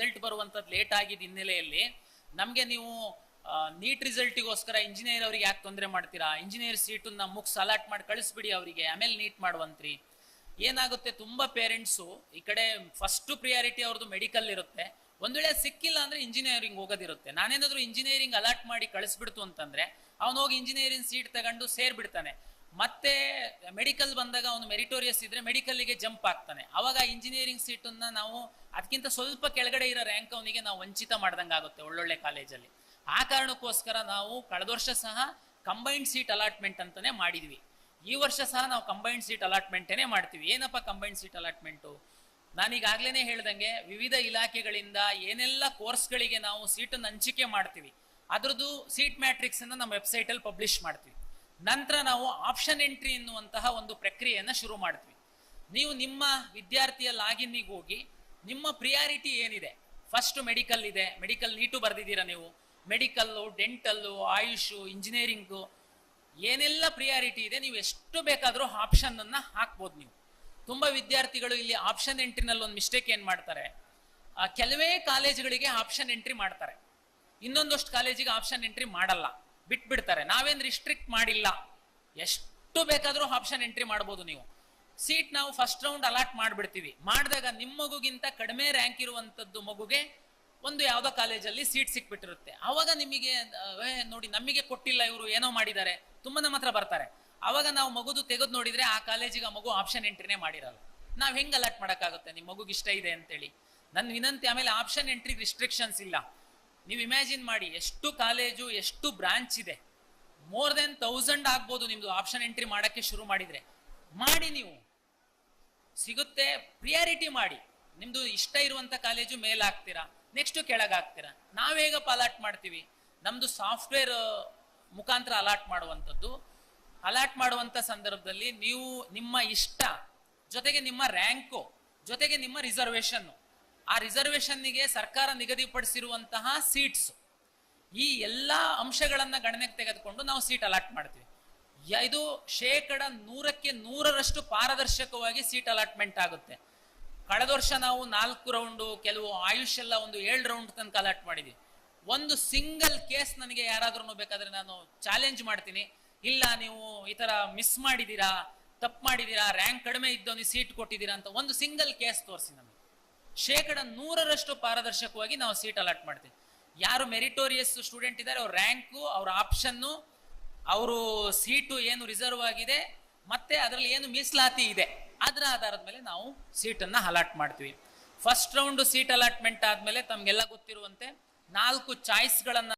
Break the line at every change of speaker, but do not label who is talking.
Result ಬರುವಂಥದ್ದು late ಆಗಿದ್ದ ಹಿನ್ನೆಲೆಯಲ್ಲಿ ನಮಗೆ ನೀವು ನೀಟ್ ರಿಸಲ್ಟಿಗೋಸ್ಕರ ಇಂಜಿನಿಯರ್ ಅವ್ರಿಗೆ ಯಾಕೆ ತೊಂದರೆ ಮಾಡ್ತೀರಾ, ಇಂಜಿನಿಯರ್ ಸೀಟನ್ನ ಮುಕ್ಸ್ ಅಲಾಟ್ ಮಾಡಿ ಕಳಿಸ್ಬಿಡಿ ಅವರಿಗೆ, ಆಮೇಲೆ ನೀಟ್ ಮಾಡುವಂತ್ರಿ. ಏನಾಗುತ್ತೆ, ತುಂಬಾ ಪೇರೆಂಟ್ಸು ಈ ಕಡೆ ಫಸ್ಟ್ ಪ್ರಿಯಾರಿಟಿ ಅವ್ರದ್ದು ಮೆಡಿಕಲ್ ಇರುತ್ತೆ, ಒಂದ್ ವೇಳೆ ಸಿಕ್ಕಿಲ್ಲ ಅಂದ್ರೆ ಇಂಜಿನಿಯರಿಂಗ್ ಹೋಗೋದಿರುತ್ತೆ. ನಾನೇನಾದ್ರೂ ಇಂಜಿನಿಯರಿಂಗ್ ಅಲಾಟ್ ಮಾಡಿ ಕಳಿಸ್ಬಿಡ್ತು ಅಂತಂದ್ರೆ ಅವ್ನು ಹೋಗಿ ಇಂಜಿನಿಯರಿಂಗ್ ಸೀಟ್ ತಗೊಂಡು ಸೇರ್ಬಿಡ್ತಾನೆ. ಮತ್ತೆ ಮೆಡಿಕಲ್ ಬಂದಾಗ ಅವನು ಮೆರಿಟೋರಿಯಸ್ ಇದ್ರೆ ಮೆಡಿಕಲ್ಗೆ ಜಂಪ್ ಆಗ್ತಾನೆ. ಅವಾಗ ಇಂಜಿನಿಯರಿಂಗ್ ಸೀಟನ್ನ ನಾವು ಅದಕ್ಕಿಂತ ಸ್ವಲ್ಪ ಕೆಳಗಡೆ ಇರೋ ರ್ಯಾಂಕ್ ಅವನಿಗೆ ನಾವು ವಂಚಿತ ಮಾಡ್ದಂಗೆ ಆಗುತ್ತೆ ಒಳ್ಳೊಳ್ಳೆ ಕಾಲೇಜಲ್ಲಿ. ಆ ಕಾರಣಕ್ಕೋಸ್ಕರ ನಾವು ಕಳೆದ ವರ್ಷ ಸಹ ಕಂಬೈನ್ಡ್ ಸೀಟ್ ಅಲಾಟ್ಮೆಂಟ್ ಅಂತಾನೆ ಮಾಡಿದ್ವಿ. ಈ ವರ್ಷ ಸಹ ನಾವು ಕಂಬೈನ್ಡ್ ಸೀಟ್ ಅಲಾಟ್ಮೆಂಟೇನೆ ಮಾಡ್ತೀವಿ. ಏನಪ್ಪ ಕಂಬೈನ್ಡ್ ಸೀಟ್ ಅಲಾಟ್ಮೆಂಟು? ನಾನೀಗಾಗ್ಲೇನೆ ಹೇಳ್ದಂಗೆ ವಿವಿಧ ಇಲಾಖೆಗಳಿಂದ ಏನೆಲ್ಲ ಕೋರ್ಸ್ಗಳಿಗೆ ನಾವು ಸೀಟನ್ನು ಹಂಚಿಕೆ ಮಾಡ್ತೀವಿ ಅದ್ರದ್ದು ಸೀಟ್ ಮ್ಯಾಟ್ರಿಕ್ಸ್ ಅನ್ನ ನಮ್ಮ ವೆಬ್ಸೈಟ್ ಅಲ್ಲಿ ಪಬ್ಲಿಷ್ ಮಾಡ್ತೀವಿ. ನಂತರ ನಾವು ಆಪ್ಷನ್ ಎಂಟ್ರಿ ಎನ್ನುವಂತಹ ಒಂದು ಪ್ರಕ್ರಿಯೆಯನ್ನ ಶುರು ಮಾಡ್ತೀವಿ. ನೀವು ನಿಮ್ಮ ವಿದ್ಯಾರ್ಥಿಯ ಲಾಗಿನ್ನಿಗೆ ಹೋಗಿ ನಿಮ್ಮ ಪ್ರಿಯಾರಿಟಿ ಏನಿದೆ, ಫಸ್ಟ್ ಮೆಡಿಕಲ್ ಇದೆ, ಮೆಡಿಕಲ್ ನೀಟು ಬರ್ದಿದ್ದೀರಾ ನೀವು, ಮೆಡಿಕಲ್ಲು, ಡೆಂಟಲ್ಲು, ಆಯುಷು, ಇಂಜಿನಿಯರಿಂಗು, ಏನೆಲ್ಲ ಪ್ರಿಯಾರಿಟಿ ಇದೆ ನೀವು ಎಷ್ಟು ಬೇಕಾದರೂ ಆಪ್ಷನ್ ಅನ್ನ ಹಾಕ್ಬೋದು. ನೀವು ತುಂಬಾ ವಿದ್ಯಾರ್ಥಿಗಳು ಇಲ್ಲಿ ಆಪ್ಷನ್ ಎಂಟ್ರಿನಲ್ಲಿ ಒಂದು ಮಿಸ್ಟೇಕ್ ಏನ್ ಮಾಡ್ತಾರೆ, ಕೆಲವೇ ಕಾಲೇಜುಗಳಿಗೆ ಆಪ್ಷನ್ ಎಂಟ್ರಿ ಮಾಡ್ತಾರೆ, ಇನ್ನೊಂದಷ್ಟು ಕಾಲೇಜಿಗೆ ಆಪ್ಷನ್ ಎಂಟ್ರಿ ಮಾಡಲ್ಲ, ಬಿಟ್ಬಿಡ್ತಾರೆ. ನಾವೇನ್ ರಿಸ್ಟ್ರಿಕ್ಟ್ ಮಾಡಿಲ್ಲ, ಎಷ್ಟು ಬೇಕಾದರೂ ಆಪ್ಷನ್ ಎಂಟ್ರಿ ಮಾಡ್ಬೋದು. ನೀವು ಸೀಟ್ ನಾವು ಫಸ್ಟ್ ರೌಂಡ್ ಅಲಾಟ್ ಮಾಡ್ಬಿಡ್ತೀವಿ. ಮಾಡಿದಾಗ ನಿಮ್ಮ ಮಗುಗಿಂತ ಕಡಿಮೆ ರ್ಯಾಂಕ್ ಇರುವಂತದ್ದು ಮಗುಗೆ ಒಂದು ಯಾವ್ದೋ ಕಾಲೇಜಲ್ಲಿ ಸೀಟ್ ಸಿಕ್ಬಿಟ್ಟಿರುತ್ತೆ. ಅವಾಗ ನಿಮಗೆ ನೋಡಿ ನಮಗೆ ಕೊಟ್ಟಿಲ್ಲ ಇವರು ಏನೋ ಮಾಡಿದ್ದಾರೆ, ತುಂಬಾ ನಮ್ಮ ಹತ್ರ ಬರ್ತಾರೆ. ಅವಾಗ ನಾವು ಮಗುದು ತೆಗೆದು ನೋಡಿದ್ರೆ ಆ ಕಾಲೇಜಿಗೆ ಆ ಮಗು ಆಪ್ಷನ್ ಎಂಟ್ರಿನೇ ಮಾಡಿರಲ್ಲ. ನಾವ್ ಹೆಂಗ್ ಅಲಾಟ್ ಮಾಡಕ್ಕಾಗುತ್ತೆ? ನಿಮ್ ಮಗುಗೆ ಇಷ್ಟ ಇದೆ ಅಂತೇಳಿ ನನ್ನ ವಿನಂತಿ. ಆಮೇಲೆ ಆಪ್ಷನ್ ಎಂಟ್ರಿ ರಿಸ್ಟ್ರಿಕ್ಷನ್ಸ್ ಇಲ್ಲ. ನೀವು ಇಮ್ಯಾಜಿನ್ ಮಾಡಿ, ಎಷ್ಟು ಕಾಲೇಜು, ಎಷ್ಟು ಬ್ರಾಂಚ್ ಇದೆ, ಮೋರ್ ದೆನ್ 1000 ಆಗ್ಬೋದು ನಿಮ್ದು ಆಪ್ಷನ್ ಎಂಟ್ರಿ ಮಾಡಕ್ಕೆ ಶುರು ಮಾಡಿದ್ರೆ. ಮಾಡಿ, ನೀವು ಸಿಗುತ್ತೆ, ಪ್ರಿಯಾರಿಟಿ ಮಾಡಿ. ನಿಮ್ದು ಇಷ್ಟ ಇರುವಂತ ಕಾಲೇಜು ಮೇಲ್ ಹಾಕ್ತೀರಾ, ನೆಕ್ಸ್ಟ್ ಕೆಳಗೆ ಹಾಕ್ತೀರಾ. ನಾವ್ ಹೇಗಪ್ಪ ಅಲಾಟ್ ಮಾಡ್ತೀವಿ? ನಮ್ದು ಸಾಫ್ಟ್ವೇರ್ ಮುಖಾಂತರ ಅಲಾಟ್ ಮಾಡುವಂಥದ್ದು. ಅಲಾಟ್ ಮಾಡುವಂತ ಸಂದರ್ಭದಲ್ಲಿ ನೀವು ನಿಮ್ಮ ಇಷ್ಟ ಜೊತೆಗೆ ನಿಮ್ಮ ರ್ಯಾಂಕು ಜೊತೆಗೆ ನಿಮ್ಮ ರಿಸರ್ವೇಶನ್, ಆ ರಿಸರ್ವೇಶನ್ನಿಗೆ ಸರ್ಕಾರ ನಿಗದಿಪಡಿಸಿರುವಂತಹ ಸೀಟ್ಸ್, ಈ ಎಲ್ಲಾ ಅಂಶಗಳನ್ನ ಗಣನೆಗೆ ತೆಗೆದುಕೊಂಡು ನಾವು ಸೀಟ್ ಅಲಾಟ್ ಮಾಡ್ತೀವಿ. ಇದು 100% ಪಾರದರ್ಶಕವಾಗಿ ಸೀಟ್ ಅಲಾಟ್ಮೆಂಟ್ ಆಗುತ್ತೆ. ಕಳೆದ ವರ್ಷ ನಾವು 4 ರೌಂಡು, ಕೆಲವು ಆಯುಷ್ ಎಲ್ಲ ಒಂದು 7 ರೌಂಡ್ ತನಕ ಅಲಾಟ್ ಮಾಡಿದ್ವಿ. ಒಂದು ಸಿಂಗಲ್ ಕೇಸ್ ನನಗೆ ಯಾರಾದ್ರೂ ಬೇಕಾದ್ರೆ ನಾನು ಚಾಲೆಂಜ್ ಮಾಡ್ತೀನಿ, ಇಲ್ಲ ನೀವು ಈ ತರ ಮಿಸ್ ಮಾಡಿದೀರಾ, ತಪ್ಪು ಮಾಡಿದೀರಾ, ರ್ಯಾಂಕ್ ಕಡಿಮೆ ಇದ್ದವನಿಗೆ ಸೀಟ್ ಕೊಟ್ಟಿದ್ದೀರಾ ಅಂತ ಒಂದು ಸಿಂಗಲ್ ಕೇಸ್ ತೋರಿಸಿ ನಮಗೆ. 100% ಪಾರದರ್ಶಕವಾಗಿ ನಾವು ಸೀಟ್ ಅಲಾಟ್ ಮಾಡ್ತೀವಿ. ಯಾರು ಮೆರಿಟೋರಿಯಸ್ ಸ್ಟೂಡೆಂಟ್ ಇದ್ದಾರೆ ಅವ್ರ ರ್ಯಾಂಕು, ಅವ್ರ ಆಪ್ಷನ್ನು, ಅವರು ಸೀಟು ಏನು ರಿಸರ್ವ್ ಆಗಿದೆ, ಮತ್ತೆ ಅದರಲ್ಲಿ ಏನು ಮೀಸಲಾತಿ ಇದೆ, ಅದರ ಆಧಾರದ ಮೇಲೆ ನಾವು ಸೀಟನ್ನ ಅಲಾಟ್ ಮಾಡ್ತೀವಿ. ಫಸ್ಟ್ ರೌಂಡ್ ಸೀಟ್ ಅಲಾಟ್ಮೆಂಟ್ ಆದ್ಮೇಲೆ ತಮ್ಗೆಲ್ಲ ಗೊತ್ತಿರುವಂತೆ 4 ಚಾಯ್ಸ್ಗಳನ್ನ